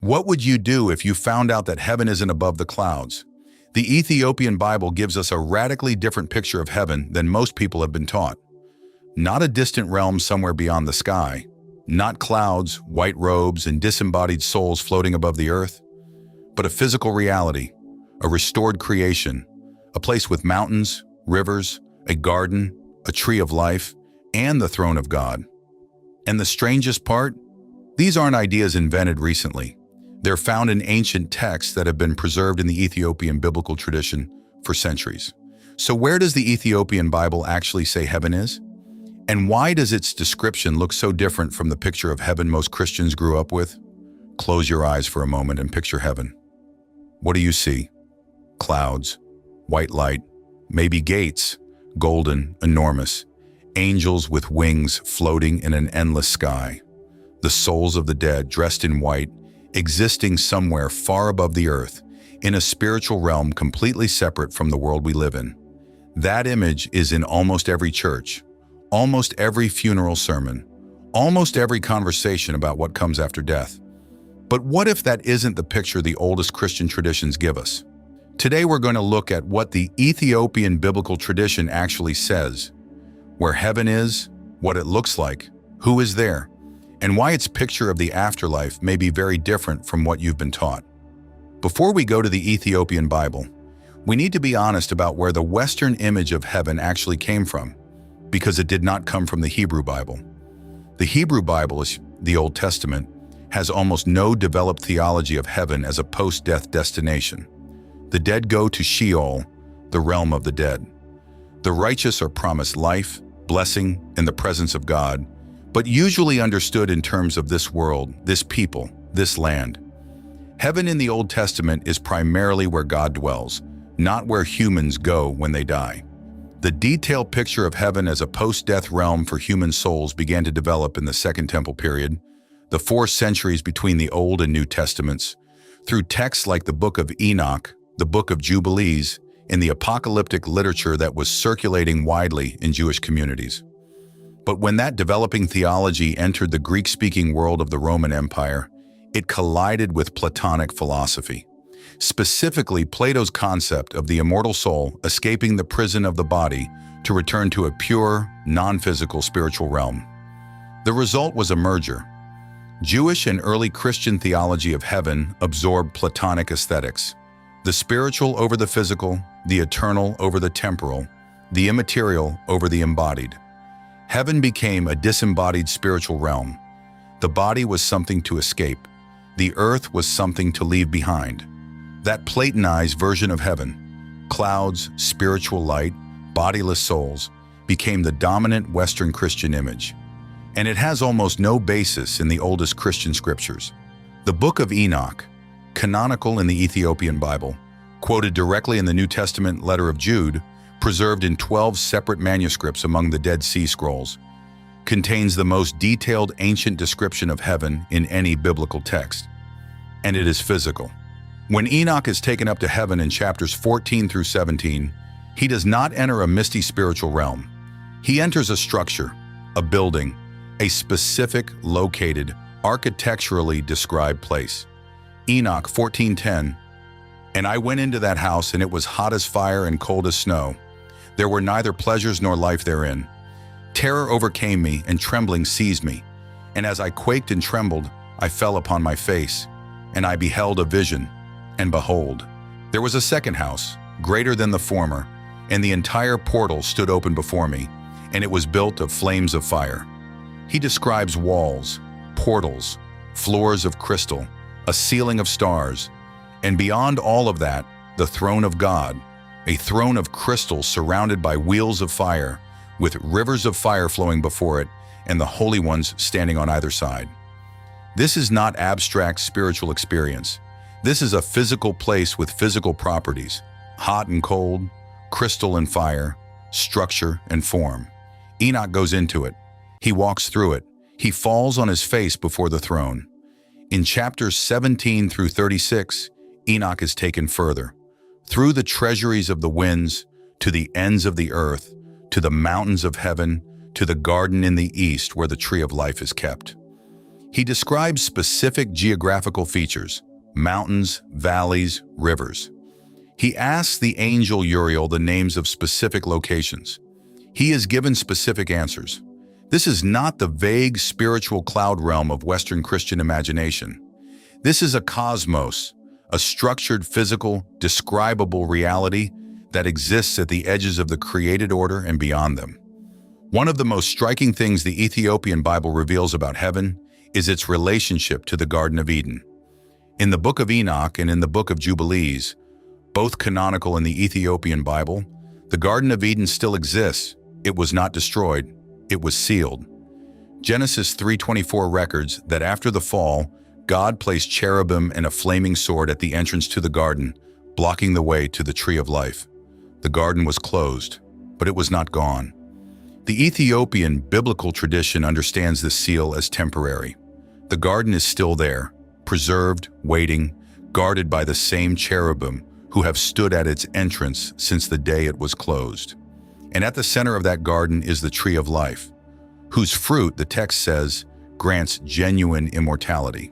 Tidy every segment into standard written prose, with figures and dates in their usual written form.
What would you do if you found out that heaven isn't above the clouds? The Ethiopian Bible gives us a radically different picture of heaven than most people have been taught. Not a distant realm somewhere beyond the sky, not clouds, white robes, and disembodied souls floating above the earth, but a physical reality, a restored creation, a place with mountains, rivers, a garden, a tree of life, and the throne of God. And the strangest part? These aren't ideas invented recently. They're found in ancient texts that have been preserved in the Ethiopian biblical tradition for centuries. So where does the Ethiopian Bible actually say heaven is? And why does its description look so different from the picture of heaven most Christians grew up with? Close your eyes for a moment and picture heaven. What do you see? Clouds, white light, maybe gates, golden, enormous, angels with wings floating in an endless sky, the souls of the dead dressed in white, existing somewhere far above the earth, in a spiritual realm completely separate from the world we live in. That image is in almost every church, almost every funeral sermon, almost every conversation about what comes after death. But what if that isn't the picture the oldest Christian traditions give us? Today we're going to look at what the Ethiopian biblical tradition actually says, where heaven is, what it looks like, who is there, and why its picture of the afterlife may be very different from what you've been taught. Before we go to the Ethiopian Bible, we need to be honest about where the Western image of heaven actually came from, because it did not come from the Hebrew Bible. The Hebrew Bible, the Old Testament, has almost no developed theology of heaven as a post-death destination. The dead go to Sheol, the realm of the dead. The righteous are promised life, blessing, and the presence of God, but usually understood in terms of this world, this people, this land. Heaven in the Old Testament is primarily where God dwells, not where humans go when they die. The detailed picture of heaven as a post-death realm for human souls began to develop in the Second Temple period, the 4 centuries between the Old and New Testaments, through texts like the Book of Enoch, the Book of Jubilees, and the apocalyptic literature that was circulating widely in Jewish communities. But when that developing theology entered the Greek-speaking world of the Roman Empire, it collided with Platonic philosophy, specifically Plato's concept of the immortal soul escaping the prison of the body to return to a pure, non-physical spiritual realm. The result was a merger. Jewish and early Christian theology of heaven absorbed Platonic aesthetics, the spiritual over the physical, the eternal over the temporal, the immaterial over the embodied. Heaven became a disembodied spiritual realm. The body was something to escape. The earth was something to leave behind. That Platonized version of heaven, clouds, spiritual light, bodiless souls, became the dominant Western Christian image. And it has almost no basis in the oldest Christian scriptures. The Book of Enoch, canonical in the Ethiopian Bible, quoted directly in the New Testament letter of Jude, preserved in 12 separate manuscripts among the Dead Sea Scrolls, contains the most detailed ancient description of heaven in any biblical text. And it is physical. When Enoch is taken up to heaven in chapters 14 through 17, he does not enter a misty spiritual realm. He enters a structure, a building, a specific, located, architecturally described place. Enoch 14:10, "And I went into that house, and it was hot as fire and cold as snow. There were neither pleasures nor life therein. Terror overcame me, and trembling seized me. And as I quaked and trembled, I fell upon my face, and I beheld a vision. And behold, there was a second house, greater than the former, and the entire portal stood open before me, and it was built of flames of fire." He describes walls, portals, floors of crystal, a ceiling of stars, and beyond all of that, the throne of God, a throne of crystal surrounded by wheels of fire, with rivers of fire flowing before it, and the holy ones standing on either side. This is not abstract spiritual experience. This is a physical place with physical properties, hot and cold, crystal and fire, structure and form. Enoch goes into it. He walks through it. He falls on his face before the throne. In chapters 17 through 36, Enoch is taken further, through the treasuries of the winds, to the ends of the earth, to the mountains of heaven, to the garden in the east where the tree of life is kept. He describes specific geographical features: mountains, valleys, rivers. He asks the angel Uriel the names of specific locations. He is given specific answers. This is not the vague spiritual cloud realm of Western Christian imagination. This is a cosmos, a structured physical, describable reality that exists at the edges of the created order and beyond them. One of the most striking things the Ethiopian Bible reveals about heaven is its relationship to the Garden of Eden. In the book of Enoch and in the book of Jubilees, both canonical in the Ethiopian Bible, the Garden of Eden still exists. It was not destroyed, it was sealed. Genesis 3:24 records that after the fall, God placed cherubim and a flaming sword at the entrance to the garden, blocking the way to the tree of life. The garden was closed, but it was not gone. The Ethiopian biblical tradition understands this seal as temporary. The garden is still there, preserved, waiting, guarded by the same cherubim who have stood at its entrance since the day it was closed. And at the center of that garden is the tree of life, whose fruit, the text says, grants genuine immortality.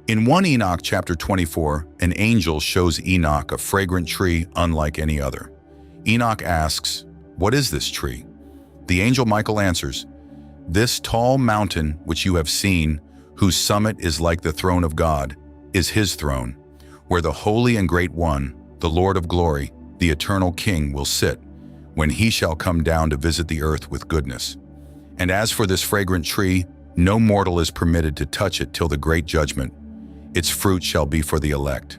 In 1 Enoch chapter 24, an angel shows Enoch a fragrant tree unlike any other. Enoch asks, "What is this tree?" The angel Michael answers, "This tall mountain which you have seen, whose summit is like the throne of God, is his throne, where the Holy and Great One, the Lord of glory, the eternal King, will sit, when he shall come down to visit the earth with goodness. And as for this fragrant tree, no mortal is permitted to touch it till the great judgment. Its fruit shall be for the elect.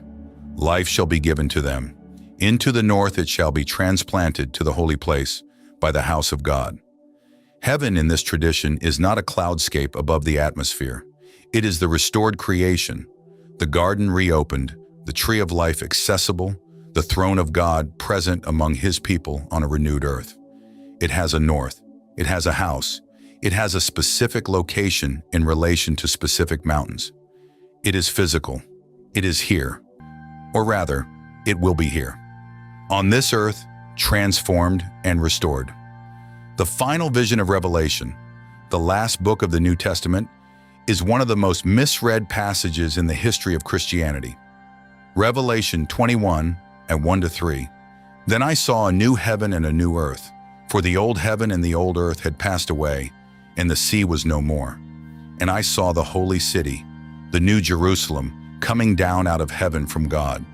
Life shall be given to them. Into the north it shall be transplanted to the holy place, by the house of God." Heaven in this tradition is not a cloudscape above the atmosphere. It is the restored creation, the garden reopened, the tree of life accessible, the throne of God present among his people on a renewed earth. It has a north, it has a house, it has a specific location in relation to specific mountains. It is physical, it is here, or rather, it will be here. On this earth, transformed and restored. The final vision of Revelation, the last book of the New Testament, is one of the most misread passages in the history of Christianity. Revelation 21 and 1-3. "Then I saw a new heaven and a new earth, for the old heaven and the old earth had passed away, and the sea was no more. And I saw the holy city, the new Jerusalem, coming down out of heaven from God,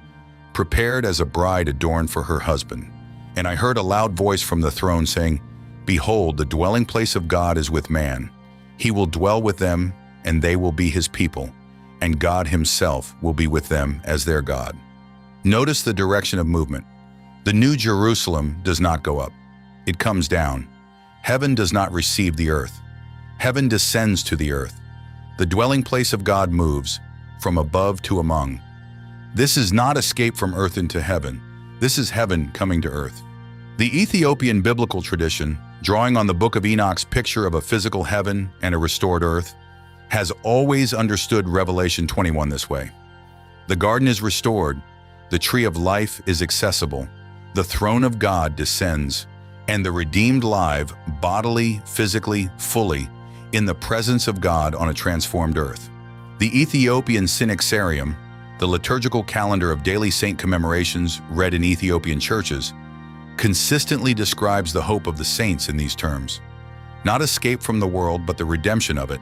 prepared as a bride adorned for her husband. And I heard a loud voice from the throne saying, 'Behold, the dwelling place of God is with man. He will dwell with them, and they will be his people, and God himself will be with them as their God.'" Notice the direction of movement. The new Jerusalem does not go up. It comes down. Heaven does not receive the earth. Heaven descends to the earth. The dwelling place of God moves from above to among. This is not escape from earth into heaven. This is heaven coming to earth. The Ethiopian biblical tradition, drawing on the book of Enoch's picture of a physical heaven and a restored earth, has always understood Revelation 21 this way. The garden is restored, the tree of life is accessible, the throne of God descends, and the redeemed live, bodily, physically, fully, in the presence of God on a transformed earth. The Ethiopian Synaxarium, the liturgical calendar of daily saint commemorations read in Ethiopian churches, consistently describes the hope of the saints in these terms. Not escape from the world, but the redemption of it.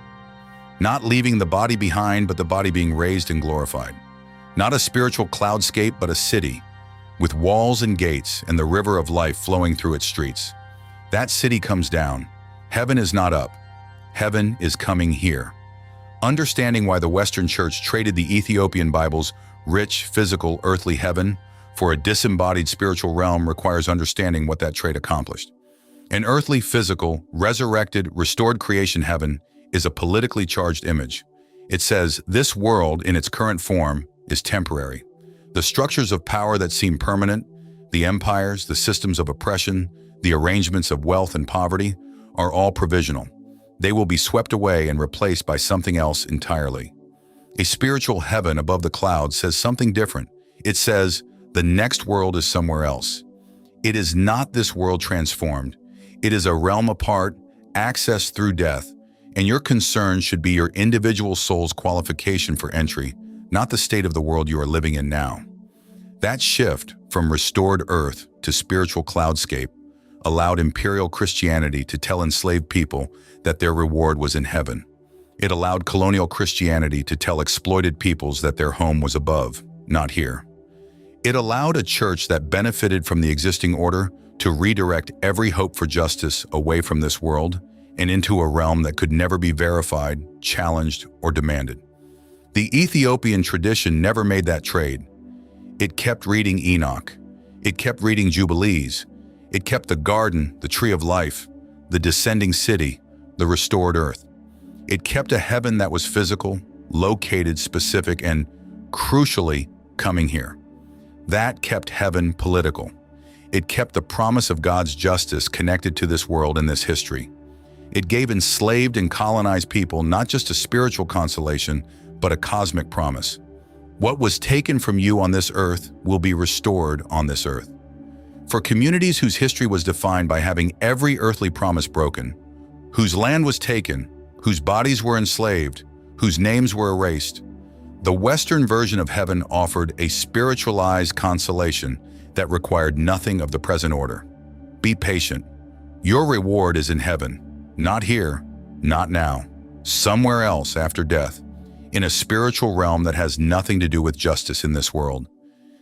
Not leaving the body behind, but the body being raised and glorified. Not a spiritual cloudscape, but a city, with walls and gates and the river of life flowing through its streets. That city comes down. Heaven is not up. Heaven is coming here. Understanding why the Western Church traded the Ethiopian Bible's rich, physical, earthly heaven for a disembodied spiritual realm requires understanding what that trade accomplished. An earthly, physical, resurrected, restored creation heaven is a politically charged image. It says this world in its current form is temporary. The structures of power that seem permanent, the empires, the systems of oppression, the arrangements of wealth and poverty, are all provisional. They will be swept away and replaced by something else entirely. A spiritual heaven above the clouds says something different. It says, the next world is somewhere else. It is not this world transformed. It is a realm apart, accessed through death, And your concern should be your individual soul's qualification for entry, not the state of the world you are living in now. That shift from restored earth to spiritual cloudscape allowed imperial Christianity to tell enslaved people that their reward was in heaven. It allowed colonial Christianity to tell exploited peoples that their home was above, not here. It allowed a church that benefited from the existing order to redirect every hope for justice away from this world and into a realm that could never be verified, challenged, or demanded. The Ethiopian tradition never made that trade. It kept reading Enoch. It kept reading Jubilees. It kept the garden, the tree of life, the descending city, the restored earth. It kept a heaven that was physical, located, specific, and, crucially, coming here. That kept heaven political. It kept the promise of God's justice connected to this world and this history. It gave enslaved and colonized people not just a spiritual consolation, but a cosmic promise. What was taken from you on this earth will be restored on this earth. For communities whose history was defined by having every earthly promise broken, whose land was taken, whose bodies were enslaved, whose names were erased, the Western version of heaven offered a spiritualized consolation that required nothing of the present order. Be patient. Your reward is in heaven, not here, not now, somewhere else after death, in a spiritual realm that has nothing to do with justice in this world.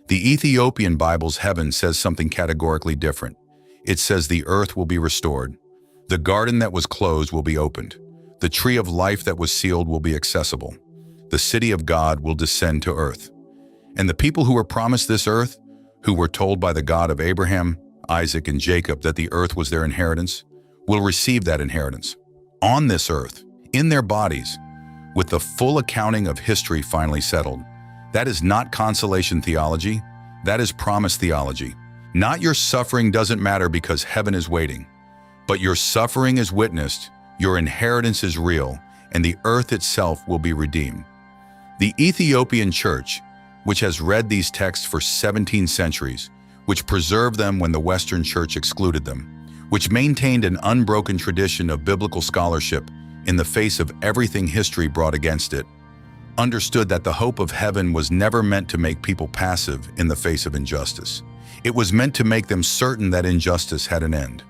The Ethiopian Bible's heaven says something categorically different. It says the earth will be restored. The garden that was closed will be opened. The tree of life that was sealed will be accessible. The city of God will descend to earth. And the people who were promised this earth, who were told by the God of Abraham, Isaac, and Jacob that the earth was their inheritance, will receive that inheritance on this earth, in their bodies, with the full accounting of history finally settled. That is not consolation theology, that is promise theology. Not your suffering doesn't matter because heaven is waiting, but your suffering is witnessed, your inheritance is real, and the earth itself will be redeemed. The Ethiopian church, which has read these texts for 17 centuries, which preserved them when the Western church excluded them, which maintained an unbroken tradition of biblical scholarship in the face of everything history brought against it, understood that the hope of heaven was never meant to make people passive in the face of injustice. It was meant to make them certain that injustice had an end.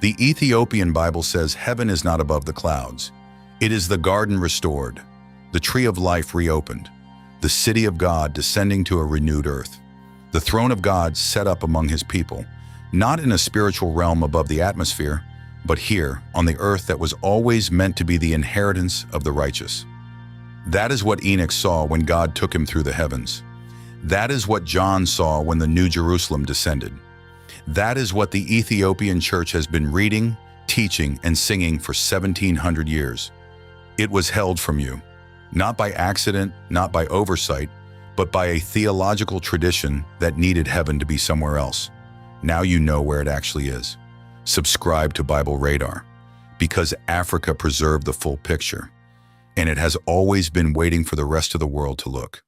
The Ethiopian Bible says heaven is not above the clouds. It is the garden restored, the tree of life reopened, the city of God descending to a renewed earth, the throne of God set up among his people, not in a spiritual realm above the atmosphere, but here on the earth that was always meant to be the inheritance of the righteous. That is what Enoch saw when God took him through the heavens. That is what John saw when the New Jerusalem descended. That is what the Ethiopian church has been reading, teaching, and singing for 1,700 years. It was held from you, not by accident, not by oversight, but by a theological tradition that needed heaven to be somewhere else. Now you know where it actually is. Subscribe to Bible Radar, because Africa preserved the full picture, and it has always been waiting for the rest of the world to look.